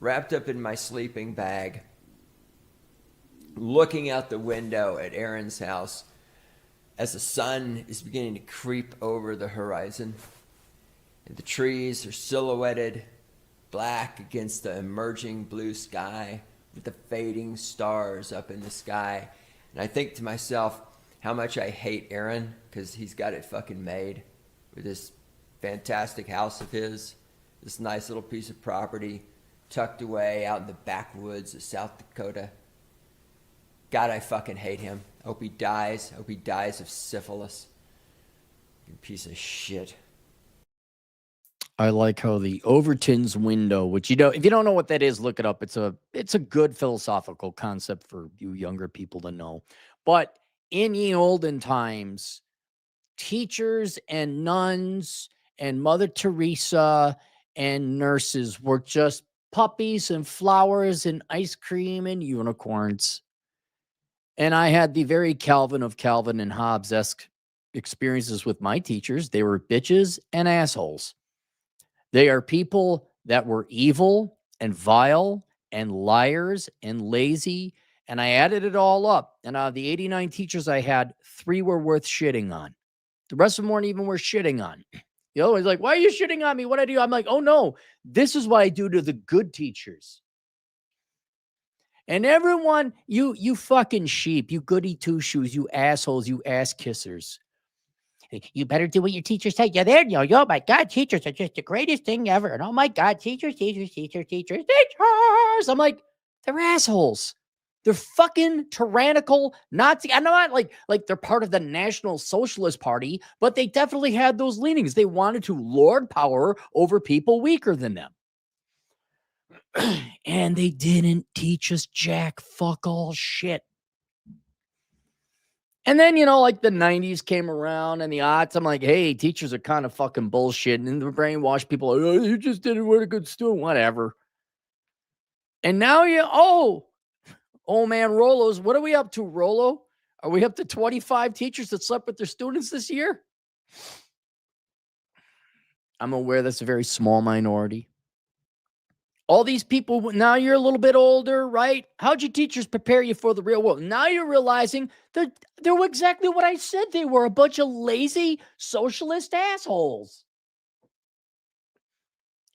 wrapped up in my sleeping bag, looking out the window at Aaron's house as the sun is beginning to creep over the horizon. And the trees are silhouetted black against the emerging blue sky with the fading stars up in the sky. And I think to myself how much I hate Aaron because he's got it fucking made with this fantastic house of his, this nice little piece of property tucked away out in the backwoods of South Dakota. God, I fucking hate him. I hope he dies. I hope he dies of syphilis. You piece of shit. I like how the Overton's window, which if you don't know what that is, look it up. It's a good philosophical concept for you younger people to know. But in ye olden times, teachers and nuns and Mother Teresa and nurses were just puppies and flowers and ice cream and unicorns. And I had the very Calvin of Calvin and Hobbes-esque experiences with my teachers. They were bitches and assholes. They are people that were evil and vile and liars and lazy. And I added it all up. And out of the 89 teachers I had, 3 were worth shitting on. The rest of them weren't even worth shitting on. The other one's like, why are you shitting on me? What I do? I'm like, oh no, this is what I do to the good teachers. And everyone, you fucking sheep, you goody two-shoes, you assholes, you ass kissers. You better do what your teachers say. Yeah, there, oh my God, teachers are just the greatest thing ever. And oh my God, teachers. I'm like, they're assholes. They're fucking tyrannical Nazi. I'm not like they're part of the National Socialist Party, but they definitely had those leanings. They wanted to lord power over people weaker than them. And they didn't teach us jack fuck all shit. And then, like the 90s came around and the aughts. I'm like, hey, teachers are kind of fucking bullshit. And the brainwashed people are, oh, you just didn't want a good student, whatever. And now old man Rolo's, what are we up to, Rolo? Are we up to 25 teachers that slept with their students this year? I'm aware that's a very small minority. All these people, now you're a little bit older, right? How'd your teachers prepare you for the real world? Now you're realizing that they were exactly what I said they were, a bunch of lazy socialist assholes.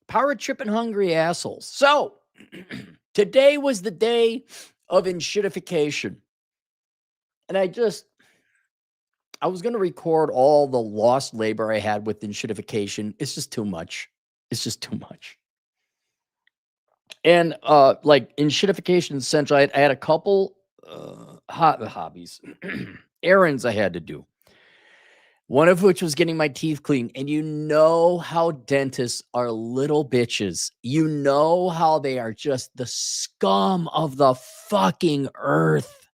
Power tripping hungry assholes. So, today was the day of enshittification. And I was going to record all the lost labor I had with enshittification. It's just too much. And like enshittification essentially, I had a couple hobbies, errands I had to do. One of which was getting my teeth cleaned. And you know how dentists are little bitches. You know how they are just the scum of the fucking earth.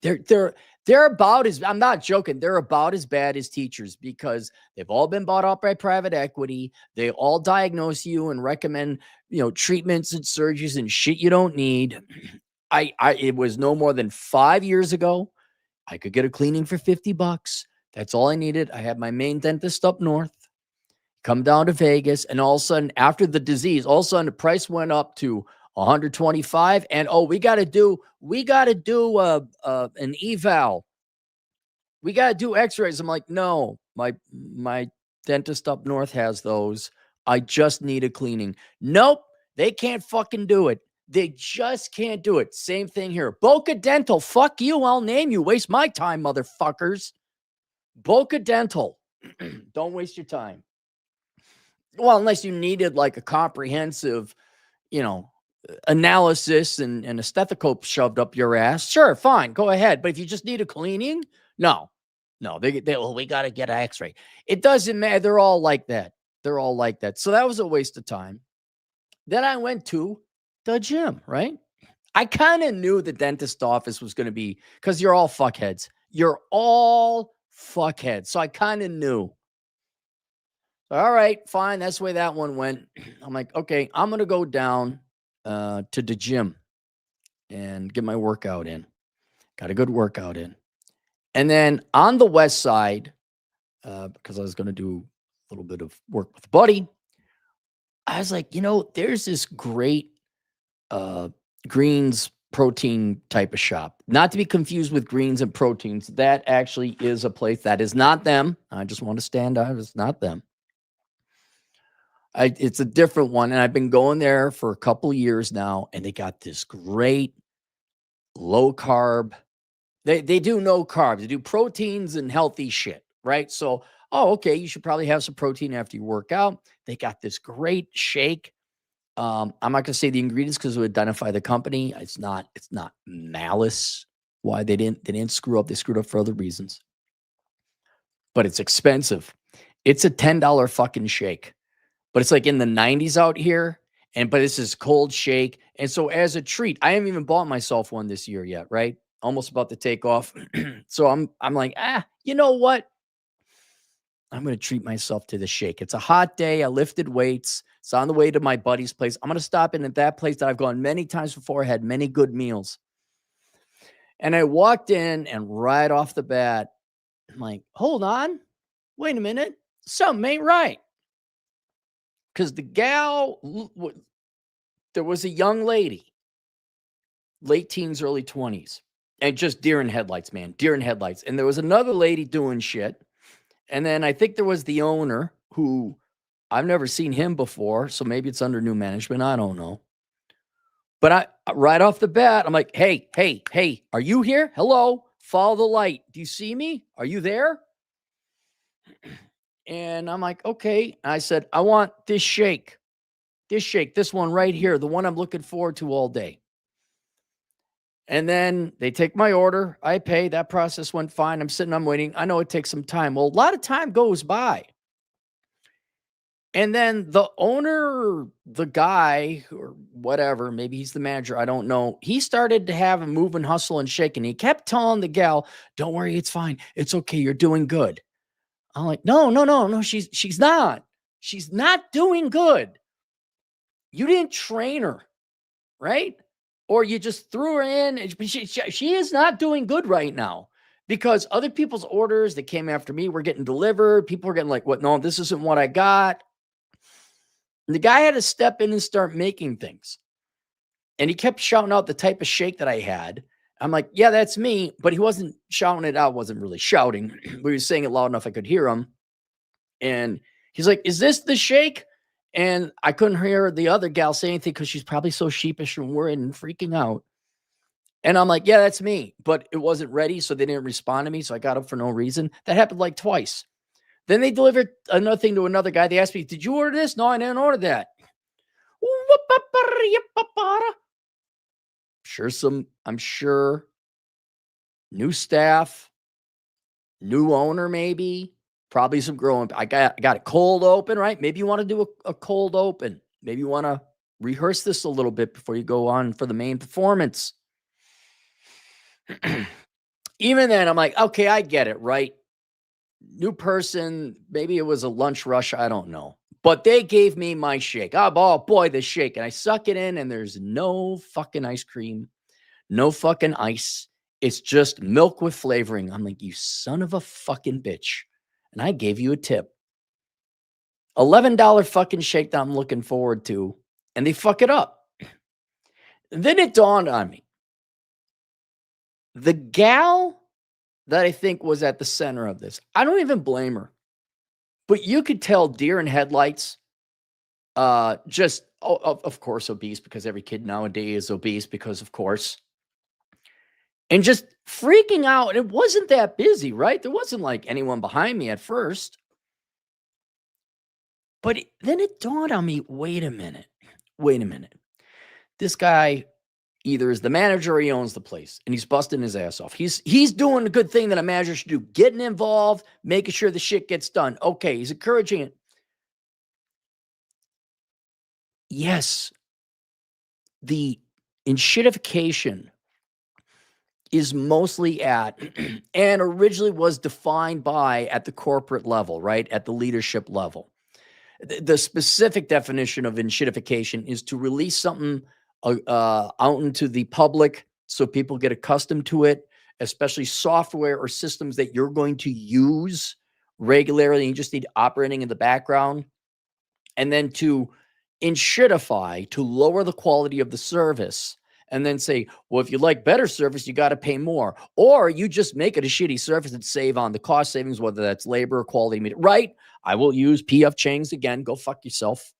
They're about as, I'm not joking, they're about as bad as teachers because they've all been bought up by private equity. They all diagnose you and recommend, treatments and surgeries and shit you don't need. It was no more than 5 years ago. I could get a cleaning for $50. That's all I needed. I had my main dentist up north, come down to Vegas, and all of a sudden, after the disease, all of a sudden the price went up to 125, and we got to do an eval. We got to do x-rays. I'm like, no, my dentist up north has those. I just need a cleaning. Nope, they can't fucking do it. They just can't do it. Same thing here. Boca Dental, fuck you. I'll name you. Waste my time, motherfuckers. Boca Dental. Don't waste your time. Well, unless you needed like a comprehensive, analysis and a stethoscope shoved up your ass. Sure, fine, go ahead. But if you just need a cleaning, no, we got to get an x-ray. It doesn't matter. They're all like that. So that was a waste of time. Then I went to the gym, right? I kind of knew the dentist office was going to be, because you're all fuckheads. So I kind of knew. All right, fine. That's the way that one went. I'm like, okay, I'm going to go down to the gym and get my workout in. Got a good workout in. And then on the west side, because I was going to do a little bit of work with a buddy, I was like, there's this great greens protein type of shop. Not to be confused with Greens and Proteins. That actually is a place that is not them. I just want to stand out. It's not them. It's a different one. And I've been going there for a couple years now, and they got this great low carb. They do no carbs. They do proteins and healthy shit, right? So, okay, you should probably have some protein after you work out. They got this great shake. I'm not going to say the ingredients because it would identify the company. It's not malice why they didn't screw up. They screwed up for other reasons. But it's expensive. It's a $10 fucking shake. But it's like in the 90s out here. But this is cold shake. And so as a treat, I haven't even bought myself one this year yet, right? Almost about to take off. So I'm like, you know what? I'm going to treat myself to the shake. It's a hot day. I lifted weights. It's on the way to my buddy's place. I'm going to stop in at that place that I've gone many times before. I had many good meals. And I walked in, and right off the bat, I'm like, hold on. Wait a minute. Something ain't right. Because the gal, there was a young lady, late teens, early 20s, and just deer in headlights, man. Deer in headlights. And there was another lady doing shit. And then I think there was the owner who I've never seen him before. So maybe it's under new management. I don't know. But right off the bat, I'm like, hey, are you here? Hello, follow the light. Do you see me? Are you there? And I'm like, okay. I said, I want this shake, this one right here, the one I'm looking forward to all day. And then they take my order. I pay. That process went fine. I'm waiting. I know it takes some time. Well, a lot of time goes by. And then the owner, the guy or whatever, maybe he's the manager, I don't know. He started to have a move and hustle and shake. And he kept telling the gal, don't worry, it's fine. It's okay. You're doing good. I'm like, no. She's not. She's not doing good. You didn't train her, right? Or you just threw her in. She is not doing good right now because other people's orders that came after me were getting delivered. People were getting like, what? No, this isn't what I got. And the guy had to step in and start making things. And he kept shouting out the type of shake that I had. I'm like, yeah, that's me. But he wasn't shouting it out. Wasn't really shouting. But he was saying it loud enough I could hear him. And he's like, is this the shake? And I couldn't hear the other gal say anything because she's probably so sheepish and worried and freaking out. And I'm like, yeah, that's me. But it wasn't ready, so they didn't respond to me. So I got up for no reason. That happened like twice. Then they delivered another thing to another guy. They asked me, did you order this? No, I didn't order that. I'm sure new staff, new owner, maybe. Probably some growing. I got it cold open, right? Maybe you want to do a cold open. Maybe you want to rehearse this a little bit before you go on for the main performance. Even then, I'm like, okay, I get it, right? New person, maybe it was a lunch rush. I don't know. But they gave me my shake. Oh boy, the shake. And I suck it in, and there's no fucking ice cream, no fucking ice. It's just milk with flavoring. I'm like, you son of a fucking bitch. And I gave you a tip. $11 fucking shake that I'm looking forward to. And they fuck it up. Then it dawned on me. The gal that I think was at the center of this, I don't even blame her. But you could tell deer in headlights, of course, obese, because every kid nowadays is obese because, of course. And just freaking out. It wasn't that busy, right? There wasn't like anyone behind me at first. But then it dawned on me, wait a minute. This guy either is the manager or he owns the place, and he's busting his ass off. He's doing the good thing that a manager should do, getting involved, making sure the shit gets done. Okay, he's encouraging it. Yes, the enshittification is mostly at, and originally was defined by at the corporate level, right? At the leadership level. The specific definition of enshittification is to release something out into the public so people get accustomed to it, especially software or systems that you're going to use regularly. You just need operating in the background. And then to Enshitify to lower the quality of the service and then say, well, if you like better service, you got to pay more. Or you just make it a shitty service and save on the cost savings, whether that's labor or quality. Right? I will use P.F. Chang's again. Go fuck yourself.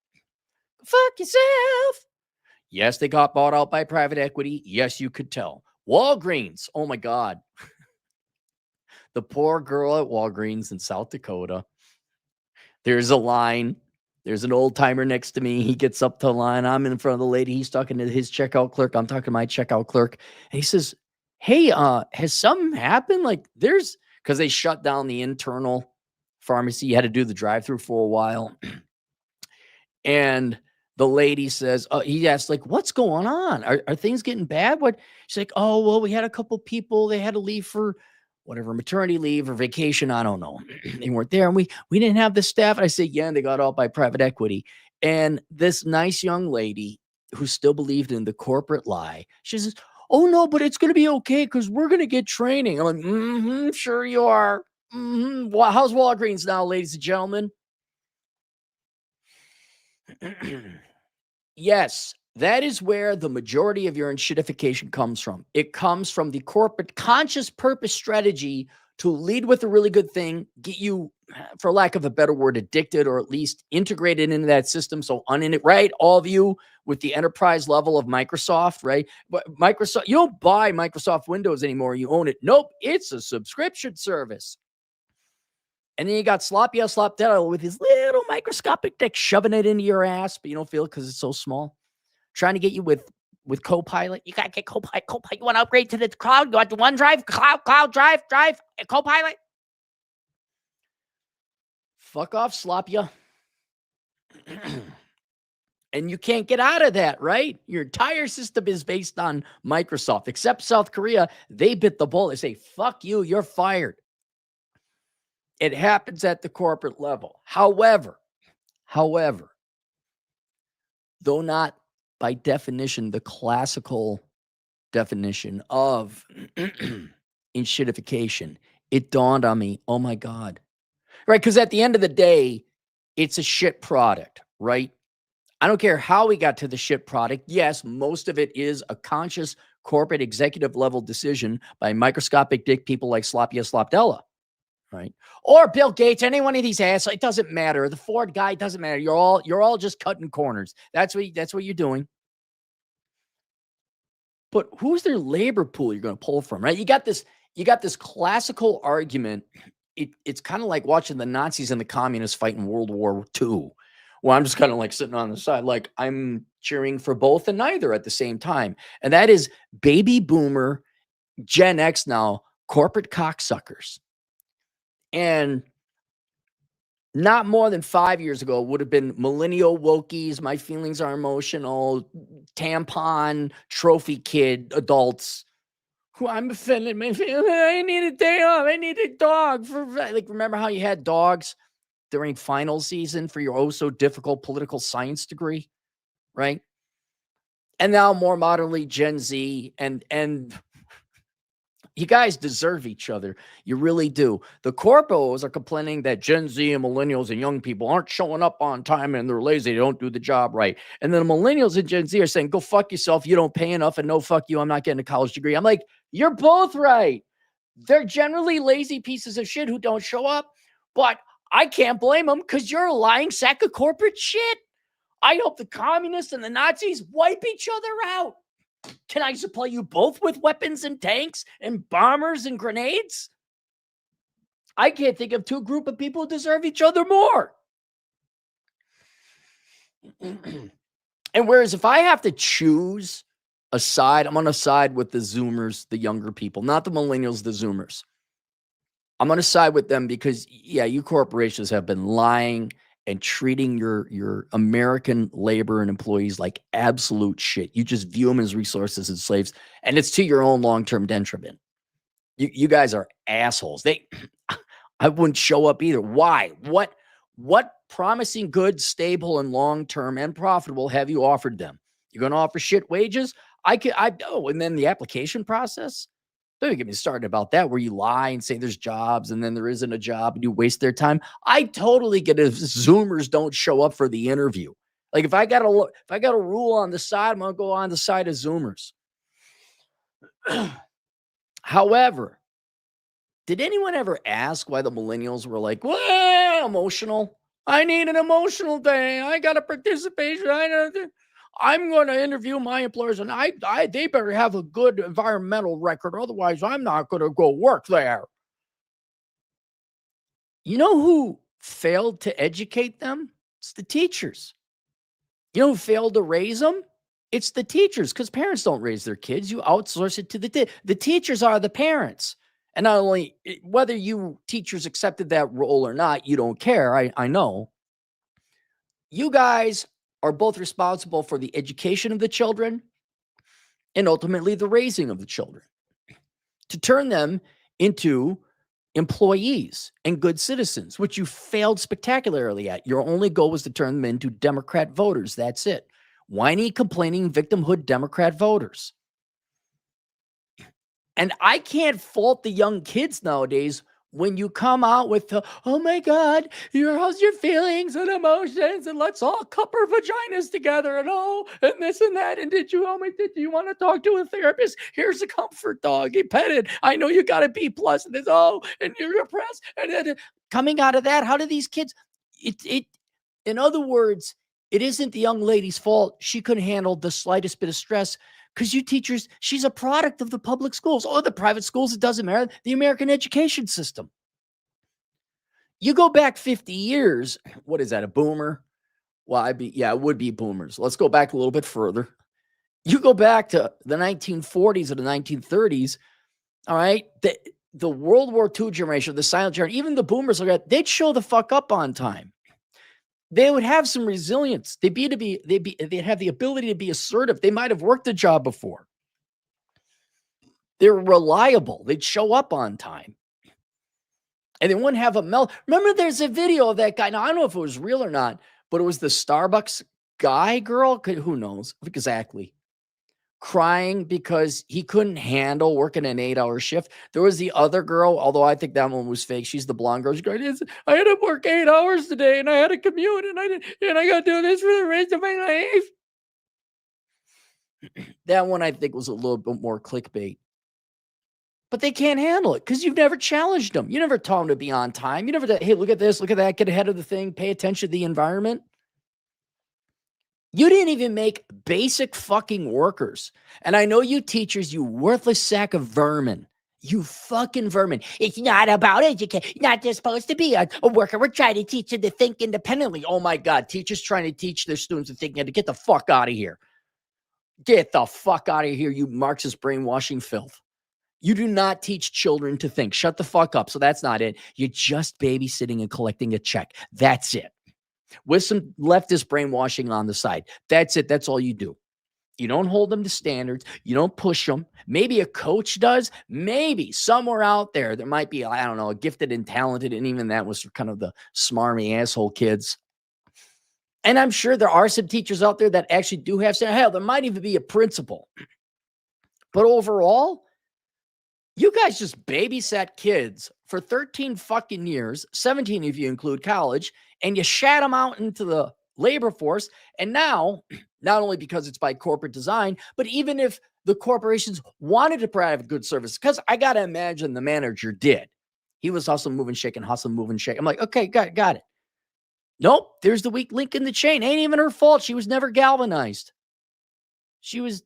Fuck yourself. Yes, they got bought out by private equity. Yes, you could tell. Walgreens. Oh my God. The poor girl at Walgreens in South Dakota. There's a line. There's an old timer next to me. He gets up to the line. I'm in front of the lady. He's talking to his checkout clerk. I'm talking to my checkout clerk. And he says, hey, has something happened? Like because they shut down the internal pharmacy. You had to do the drive-through for a while. And the lady says, he asked, like, what's going on? Are things getting bad? What? She's like, oh, well, we had a couple people. They had to leave for whatever, maternity leave or vacation. I don't know. They weren't there. And we didn't have the staff. And I said, yeah, and they got out by private equity. And this nice young lady who still believed in the corporate lie, she says, oh, no, but it's going to be okay because we're going to get training. I'm like, sure you are. Well, how's Walgreens now, ladies and gentlemen? Yes, that is where the majority of your enshittification comes from. It comes from the corporate conscious purpose strategy to lead with a really good thing, get you, for lack of a better word, addicted or at least integrated into that system. So right? All of you with the enterprise level of Microsoft, right? But Microsoft, you don't buy Microsoft Windows anymore. You own it. Nope. It's a subscription service. And then you got Sloppy Slopdell with his little microscopic dick shoving it into your ass, but you don't feel it because it's so small. Trying to get you with Copilot. You got to get Copilot. You want to upgrade to the cloud? You want the OneDrive, cloud drive, Copilot? Fuck off, Sloppy. And you can't get out of that, right? Your entire system is based on Microsoft, except South Korea. They bit the bullet. They say, fuck you, you're fired. It happens at the corporate level. However, though not by definition, the classical definition of enshittification, it dawned on me, oh my God. Right? Because at the end of the day, it's a shit product, right? I don't care how we got to the shit product. Yes, most of it is a conscious corporate executive level decision by microscopic dick people like Sloppy Slopdella. Right. Or Bill Gates, any one of these assholes, it doesn't matter. The Ford guy, doesn't matter. You're all just cutting corners. That's what you're doing. But who's their labor pool you're going to pull from, right? You got this classical argument. It's kind of like watching the Nazis and the communists fight in World War II. Well, I'm just kind of like sitting on the side, like I'm cheering for both and neither at the same time. And that is baby boomer, Gen X now, corporate cocksuckers. And not more than 5 years ago would have been millennial wokies, my feelings are emotional, tampon, trophy kid adults who I'm offended. My feelings, I need a day off. I need a dog. Remember how you had dogs during final season for your oh so difficult political science degree, right? And now more modernly, Gen Z and you guys deserve each other. You really do. The corpos are complaining that Gen Z and millennials and young people aren't showing up on time and they're lazy. They don't do the job right. And then the millennials and Gen Z are saying, go fuck yourself. You don't pay enough and no fuck you. I'm not getting a college degree. I'm like, you're both right. They're generally lazy pieces of shit who don't show up, but I can't blame them because you're a lying sack of corporate shit. I hope the communists and the Nazis wipe each other out. Can I supply you both with weapons and tanks and bombers and grenades? I can't think of two groups of people who deserve each other more. And whereas if I have to choose a side, I'm going to side with the Zoomers, the younger people, not the millennials, the Zoomers. I'm going to side with them because, yeah, you corporations have been lying and treating your American labor and employees like absolute shit. You just view them as resources and slaves, and it's to your own long-term detriment. You guys are assholes. I wouldn't show up either. Why? What promising good, stable, and long-term and profitable have you offered them? You're going to offer shit wages? And then the application process? Don't get me started about that, where you lie and say there's jobs and then there isn't a job and you waste their time. I totally get it if Zoomers don't show up for the interview. Like if I got a rule on the side, I'm gonna go on the side of Zoomers. However, did anyone ever ask why the millennials were like, well, emotional? I need an emotional day. I got a participation. I'm going to interview my employers, and they better have a good environmental record. Otherwise, I'm not going to go work there. You know who failed to educate them? It's the teachers. You know who failed to raise them? It's the teachers, because parents don't raise their kids. You outsource it to the teachers are the parents. And not only whether you teachers accepted that role or not, you don't care. I know. You guys are both responsible for the education of the children and ultimately the raising of the children to turn them into employees and good citizens, which you failed spectacularly at. Your only goal was to turn them into Democrat voters. That's it. Whiny, complaining, victimhood Democrat voters. And I can't fault the young kids nowadays when you come out with the, oh my God, how's your feelings and emotions, and let's all cup our vaginas together and and this and that. And did you want to talk to a therapist? Here's a comfort dog. He petted. I know you got a B plus and this, and you're depressed. And then coming out of that, how do these kids, in other words, it isn't the young lady's fault. She couldn't handle the slightest bit of stress. Because you teachers, she's a product of the public schools or the private schools. It doesn't matter. The American education system. You go back 50 years. What is that? A boomer? Well, it would be boomers. Let's go back a little bit further. You go back to the 1940s or the 1930s. All right. The World War II generation, the silent generation, even the boomers, they'd show the fuck up on time. They would have some resilience. They'd have the ability to be assertive. They might have worked a job before. They're reliable. They'd show up on time. And they wouldn't have a melt. Remember, there's a video of that guy. Now, I don't know if it was real or not, but it was the Starbucks girl. Who knows exactly? Crying because he couldn't handle working an 8-hour shift. There was the other girl, although I think that one was fake. She's the blonde girl. She's going, I had to work 8 hours today, and I had to commute, and I got to do this for the rest of my life. That one I think was a little bit more clickbait. But they can't handle it because you've never challenged them. You never taught them to be on time. You never said, hey, look at this, look at that, get ahead of the thing, pay attention to the environment. You didn't even make basic fucking workers. And I know you teachers, you worthless sack of vermin. You fucking vermin. It's not about education. You're not just supposed to be a worker. We're trying to teach them to think independently. Oh my God, teachers trying to teach their students to think, get the fuck out of here. Get the fuck out of here, you Marxist brainwashing filth. You do not teach children to think. Shut the fuck up. So that's not it. You're just babysitting and collecting a check. That's it. With some leftist brainwashing on the side. That's it. That's all you do. You don't hold them to standards. You don't push them. Maybe a coach does. Maybe somewhere out there might be, I don't know, a gifted and talented, and even that was for kind of the smarmy asshole kids. And I'm sure there are some teachers out there that actually do have standards. Hell, there might even be a principal. But overall, you guys just babysat kids for 13 fucking years, 17 if you include college, and you shat them out into the labor force. And now, not only because it's by corporate design, but even if the corporations wanted to provide good service, because I got to imagine the manager did. He was hustle, moving, shaking, hustle, moving, shake. I'm like, okay, got it. Nope, there's the weak link in the chain. Ain't even her fault. She was never galvanized. She was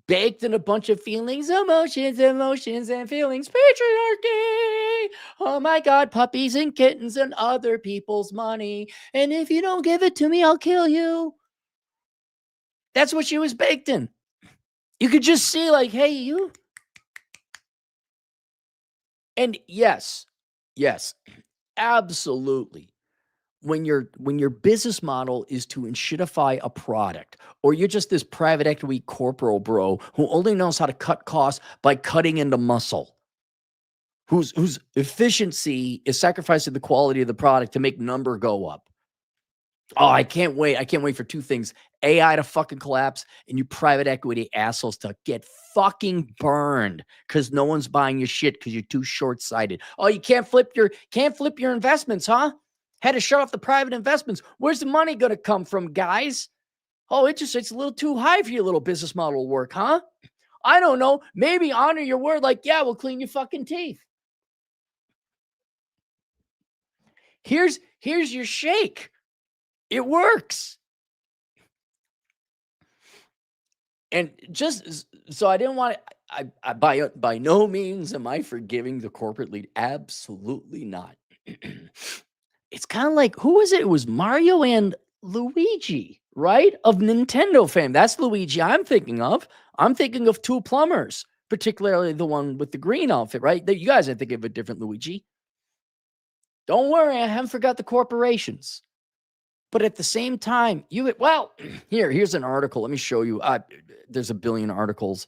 baked in a bunch of feelings, emotions, and feelings. Patriarchy. Oh my God, puppies and kittens and other people's money. And if you don't give it to me, I'll kill you. That's what she was baked in. You could just see like, hey, you. And yes, absolutely. When your business model is to enshittify a product, or you're just this private equity corporal bro who only knows how to cut costs by cutting into muscle, whose efficiency is sacrificing the quality of the product to make number go up. Oh, I can't wait. I can't wait for two things. AI to fucking collapse and you private equity assholes to get fucking burned because no one's buying your shit because you're too short-sighted. Oh, you can't flip your investments, huh? Had to shut off the private investments. Where's the money going to come from, guys? Oh, interest rates a little too high for your little business model to work, huh? I don't know. Maybe honor your word like, yeah, we'll clean your fucking teeth. Here's your shake. It works. And just so I didn't want to, I by no means am I forgiving the corporate lead. Absolutely not. It's kind of like, who was it? It was Mario and Luigi, right? Of Nintendo fame. That's Luigi I'm thinking of. I'm thinking of two plumbers, particularly the one with the green outfit, right? That you guys are thinking of a different Luigi. Don't worry, I haven't forgot the corporations. But at the same time, here's an article. Let me show you. There's a billion articles.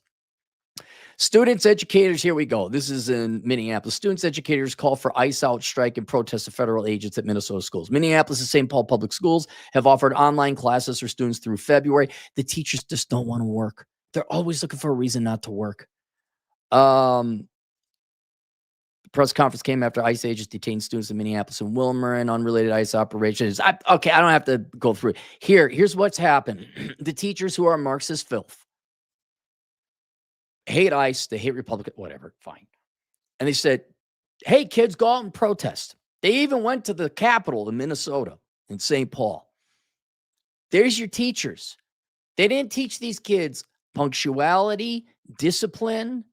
Students, educators, here we go. This is in Minneapolis. Students, educators call for ICE out strike and protest of federal agents at Minnesota schools. Minneapolis and St. Paul public schools have offered online classes for students through February. The teachers just don't want to work. They're always looking for a reason not to work. The press conference came after ICE agents detained students in Minneapolis and Wilmer and unrelated ICE operations. I don't have to go through it. Here's what's happened. The teachers who are Marxist filth hate ICE, they hate Republican, whatever, fine. And they said, hey, kids, go out and protest. They even went to the Capitol in Minnesota, in St. Paul. There's your teachers. They didn't teach these kids punctuality, discipline,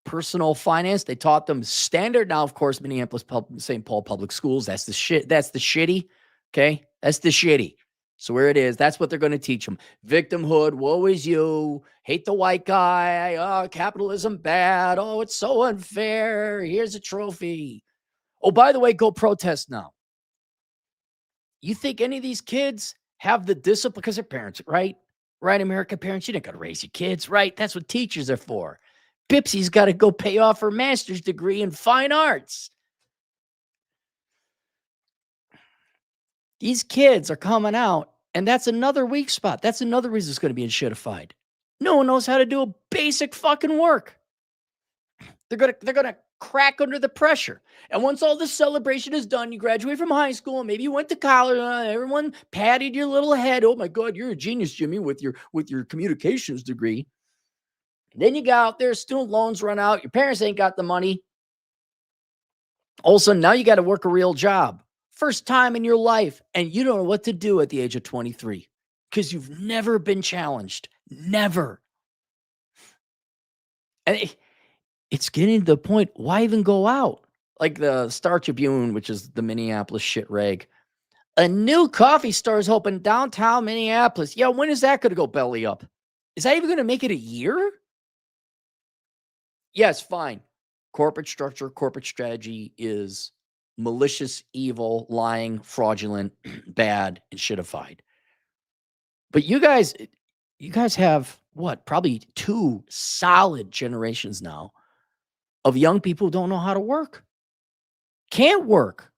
personal finance. They taught them standard. Now, of course, Minneapolis, St. Paul public schools, that's the shit. That's the shitty. Okay. That's the shitty. So where it is, that's what they're going to teach them. Victimhood, woe is you, hate the white guy, oh, capitalism bad, oh, it's so unfair, here's a trophy. Oh, by the way, go protest now. You think any of these kids have the discipline, because their parents, right? Right, American parents, you didn't got to raise your kids, right? That's what teachers are for. Bipsy's got to go pay off her master's degree in fine arts. These kids are coming out, and that's another weak spot. That's another reason it's going to be enshittified. No one knows how to do a basic fucking work. They're gonna crack under the pressure. And once all this celebration is done, you graduate from high school, and maybe you went to college, everyone patted your little head. Oh my God, you're a genius, Jimmy, with your communications degree. Then you go out there, student loans run out, your parents ain't got the money. All of a sudden, now you got to work a real job. First time in your life, and you don't know what to do at the age of 23 because you've never been challenged. Never. And it's getting to the point, why even go out? Like the Star Tribune, which is the Minneapolis shit rag. A new coffee store is open downtown Minneapolis. Yeah, when is that going to go belly up? Is that even going to make it a year? Yes, fine. Corporate structure, corporate strategy is malicious, evil, lying, fraudulent, bad, and shitified. But you guys have what? Probably 2 solid generations now of young people who don't know how to work. Can't work.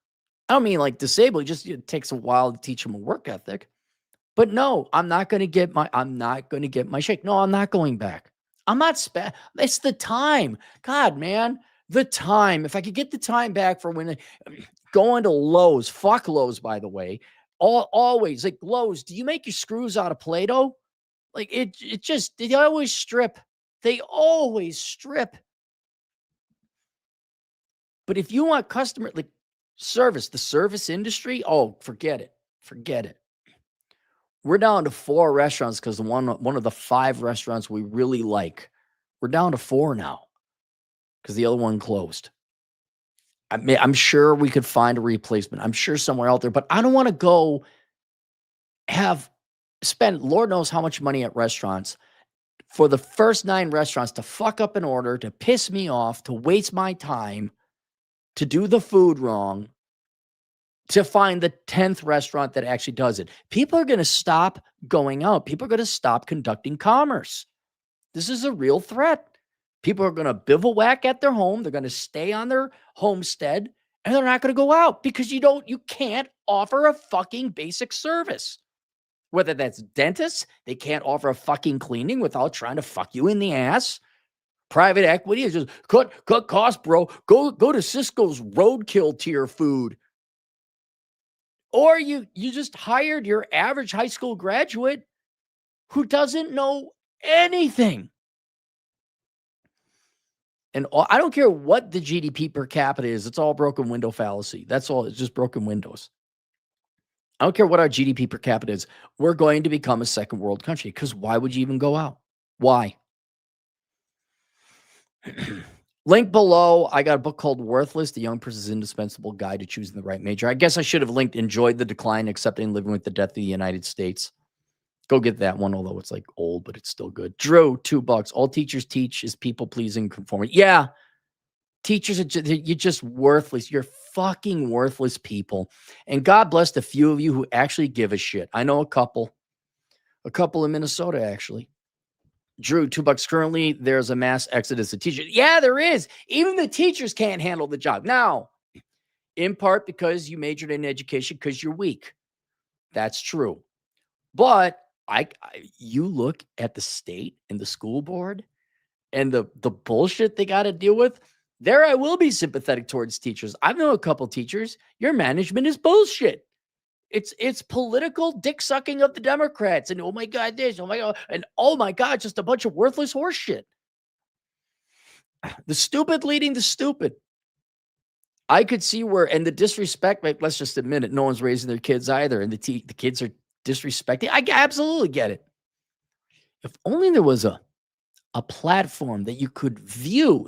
I don't mean like disabled. It takes a while to teach them a work ethic. But no, I'm not going to get my shake. No, I'm not going back. I'm not it's the time. God, man, the time. If I could get the time back for when going to Lowe's, fuck Lowe's, by the way. Always like Lowe's. Do you make your screws out of Play-Doh? Like they always strip. They always strip. But if you want customer like service, the service industry, oh, forget it. Forget it. We're down to 4 restaurants because one of the 5 restaurants we really like, we're down to 4 now because the other one closed. I'm sure we could find a replacement. I'm sure somewhere out there, but I don't want to go spend Lord knows how much money at restaurants for the first 9 restaurants to fuck up an order, to piss me off, to waste my time, to do the food wrong, to find the 10th restaurant that actually does it. People are going to stop going out. People are going to stop conducting commerce. This is a real threat. People are going to bivouac at their home. They're going to stay on their homestead, and they're not going to go out because you can't offer a fucking basic service. Whether that's dentists, they can't offer a fucking cleaning without trying to fuck you in the ass. Private equity is just cut costs, bro. Go to Cisco's roadkill tier food. Or you just hired your average high school graduate who doesn't know anything. And I don't care what the GDP per capita is. It's all broken window fallacy. That's all. It's just broken windows. I don't care what our GDP per capita is. We're going to become a second world country because why would you even go out? Why? Link below. I got a book called Worthless, The Young Person's Indispensable Guide to Choosing the Right Major. I guess I should have linked Enjoyed the Decline, Accepting and Living with the Death of the United States. Go get that one, although it's like old, but it's still good. Drew, $2. All teachers teach is people-pleasing conformity. Yeah, teachers are you're just worthless. You're fucking worthless people. And God bless the few of you who actually give a shit. I know a couple in Minnesota, actually. Drew, $2. Currently, there's a mass exodus of teachers. Yeah, there is. Even the teachers can't handle the job. Now, in part because you majored in education because you're weak. That's true. But you look at the state and the school board and the bullshit they got to deal with. There, I will be sympathetic towards teachers. I've known a couple teachers. Your management is bullshit. It's political dick sucking of the Democrats, and oh my God, this, oh my God, and oh my God, just a bunch of worthless horse shit. The stupid leading the stupid. I could see where, and the disrespect. Like, let's just admit it. No one's raising their kids either, and the kids are disrespecting. I absolutely get it. If only there was a platform that you could view,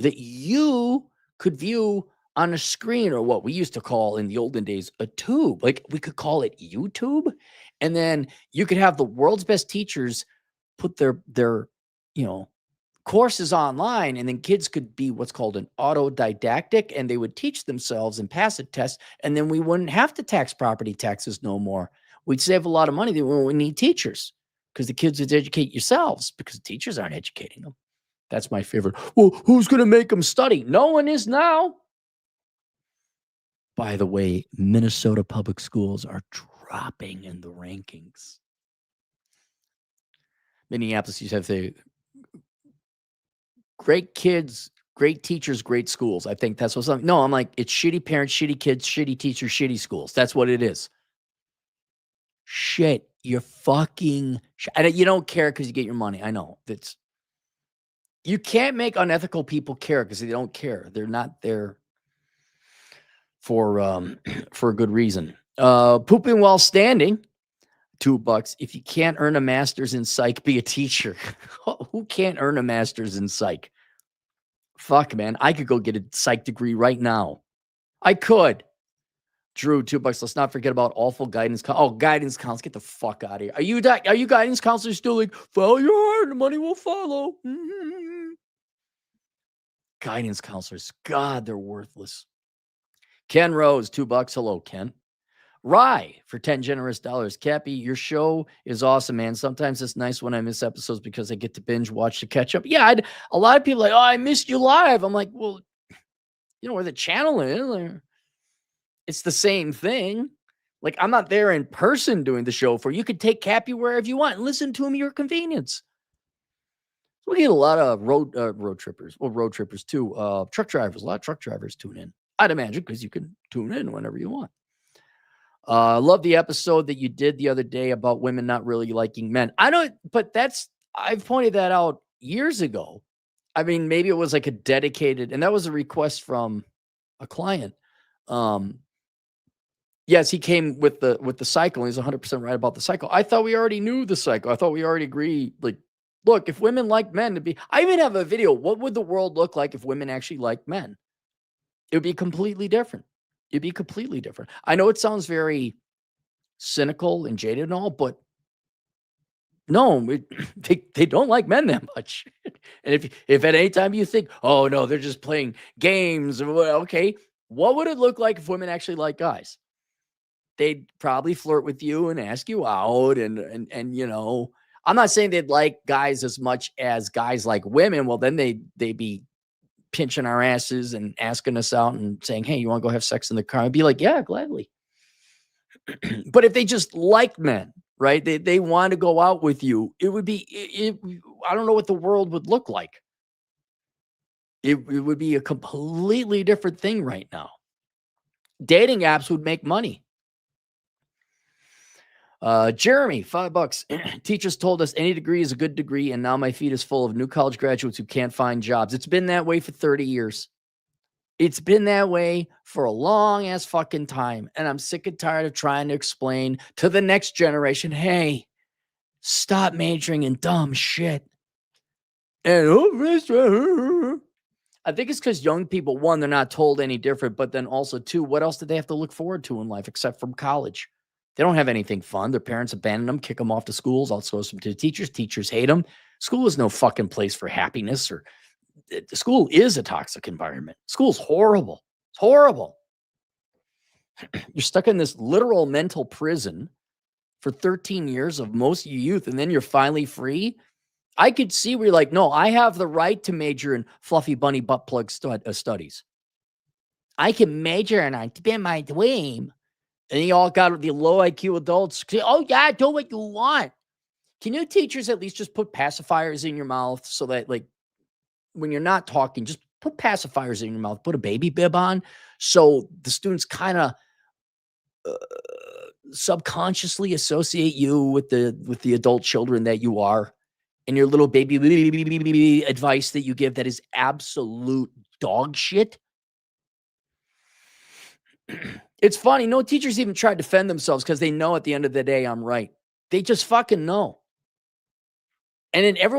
on a screen, or what we used to call in the olden days a tube. Like, we could call it YouTube, and then you could have the world's best teachers put their courses online, and then kids could be what's called an autodidactic, and they would teach themselves and pass a test, and then we wouldn't have to tax property taxes no more. We'd save a lot of money. We wouldn't need teachers because the kids would educate yourselves because teachers aren't educating them. That's my favorite. Well, who's going to make them study? No one is now. By the way, Minnesota public schools are dropping in the rankings. Minneapolis used to have the great kids, great teachers, great schools. I think that's what's up. No, I'm like, it's shitty parents, shitty kids, shitty teachers, shitty schools. That's what it is. Shit. You're fucking you don't care because you get your money. I know. You can't make unethical people care because they don't care. They're not there for a good reason. Pooping while standing, $2. If you can't earn a master's in psych, be a teacher. Who can't earn a master's in psych? Fuck, man. I could go get a psych degree right now. I could. Drew, $2. Let's not forget about awful guidance. Guidance counselors. Get the fuck out of here. Are you guidance counselors still like, follow your heart, the money will follow? Guidance counselors. God, they're worthless. Ken Rose, $2. Hello, Ken. Rye for 10 generous dollars. Cappy, your show is awesome, man. Sometimes it's nice when I miss episodes because I get to binge watch to catch up. Yeah, a lot of people are like, oh, I missed you live. I'm like, well, you know where the channel is. It's the same thing. Like, I'm not there in person doing the show for you. You could take Cappy wherever you want and listen to him at your convenience. We get a lot of road trippers. Well, road trippers too. Truck drivers. A lot of truck drivers tune in. I'd imagine because you can tune in whenever you want. Love the episode that you did the other day about women not really liking men. I know, but I've pointed that out years ago. I mean, maybe it was like a dedicated, and that was a request from a client. Yes, he came with the cycle. And he's 100% right about the cycle. I thought we already knew the cycle. I thought we already agreed. Like, look, if women like men I even have a video. What would the world look like if women actually liked men? It would be completely different. It'd be completely different. I know it sounds very cynical and jaded and all, but no, they don't like men that much. And if at any time you think, oh no, they're just playing games, okay, what would it look like if women actually like guys? They'd probably flirt with you and ask you out, and I'm not saying they'd like guys as much as guys like women. Well, then they'd be pinching our asses and asking us out and saying, hey, you want to go have sex in the car? I'd be like, yeah, gladly. But if they just like men, right? They want to go out with you. It would be, I don't know what the world would look like. It would be a completely different thing right now. Dating apps would make money. Jeremy, $5. Teachers told us any degree is a good degree, and now my feed is full of new college graduates who can't find jobs. It's been that way for 30 years. It's been that way for a long ass fucking time. And I'm sick and tired of trying to explain to the next generation, hey, stop majoring in dumb shit. And I think it's because young people, one, they're not told any different, but then also, two, what else do they have to look forward to in life except from college? They don't have anything fun. Their parents abandon them, kick them off to schools, outsource them to the teachers. Teachers hate them. School is no fucking place for happiness. Or school is a toxic environment. School's horrible. It's horrible. You're stuck in this literal mental prison for 13 years of most of your youth, and then you're finally free. I could see where you're like, no, I have the right to major in fluffy bunny butt plug studies. I can major and I spend my dream. And you all got the low IQ adults say, oh, yeah, do what you want. Can you teachers at least just put pacifiers in your mouth so that, like, when you're not talking, just put pacifiers in your mouth, put a baby bib on so the students kind of subconsciously associate you with the adult children that you are, and your little baby advice that you give that is absolute dog shit. It's funny. No teachers even try to defend themselves because they know at the end of the day, I'm right. They just fucking know. And then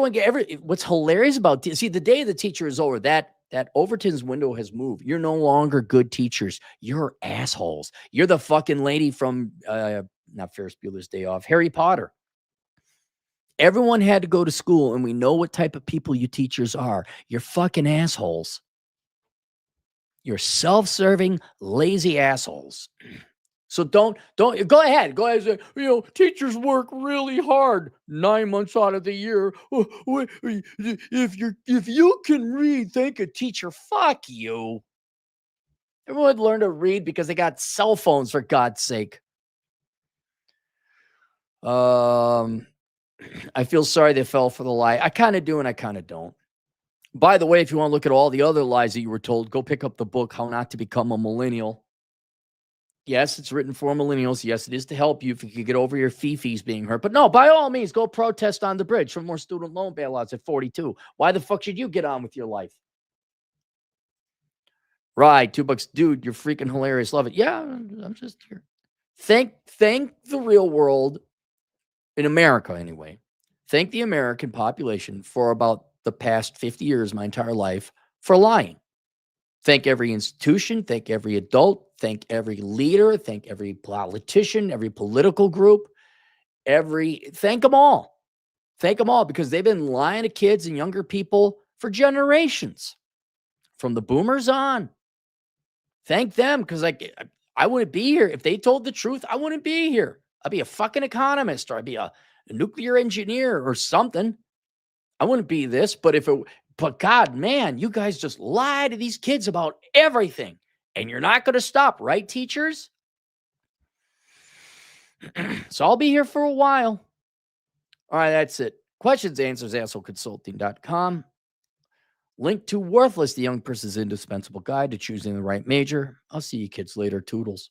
what's hilarious about, see, the day the teacher is over, that Overton's window has moved. You're no longer good teachers. You're assholes. You're the fucking lady from, not Ferris Bueller's Day Off, Harry Potter. Everyone had to go to school, and we know what type of people you teachers are. You're fucking assholes. You're self-serving, lazy assholes. So don't go ahead. Go ahead and say, teachers work really hard 9 months out of the year. If you can read, thank a teacher. Fuck you. Everyone learned to read because they got cell phones, for God's sake. I feel sorry they fell for the lie. I kind of do and I kind of don't. By the way, if you want to look at all the other lies that you were told, go pick up the book, How Not to Become a Millennial. Yes, it's written for millennials. Yes, it is to help you if you could get over your fifis being hurt. But no, by all means, go protest on the bridge for more student loan bailouts at 42. Why the fuck should you get on with your life? Right, $2. Dude, you're freaking hilarious. Love it. Yeah, I'm just here. Thank the real world, in America anyway. Thank the American population for about the past 50 years, my entire life, for lying. Thank every institution, thank every adult, thank every leader, thank every politician, every political group, thank them all. Thank them all, because they've been lying to kids and younger people for generations, from the boomers on. Thank them, because I wouldn't be here. If they told the truth, I wouldn't be here. I'd be a fucking economist, or I'd be a nuclear engineer or something. I wouldn't be this, but God, man, you guys just lie to these kids about everything, and you're not going to stop, right, teachers? So I'll be here for a while. All right, that's it. Questions, answers, assholeconsulting.com. Link to Worthless, the young person's indispensable guide to choosing the right major. I'll see you kids later. Toodles.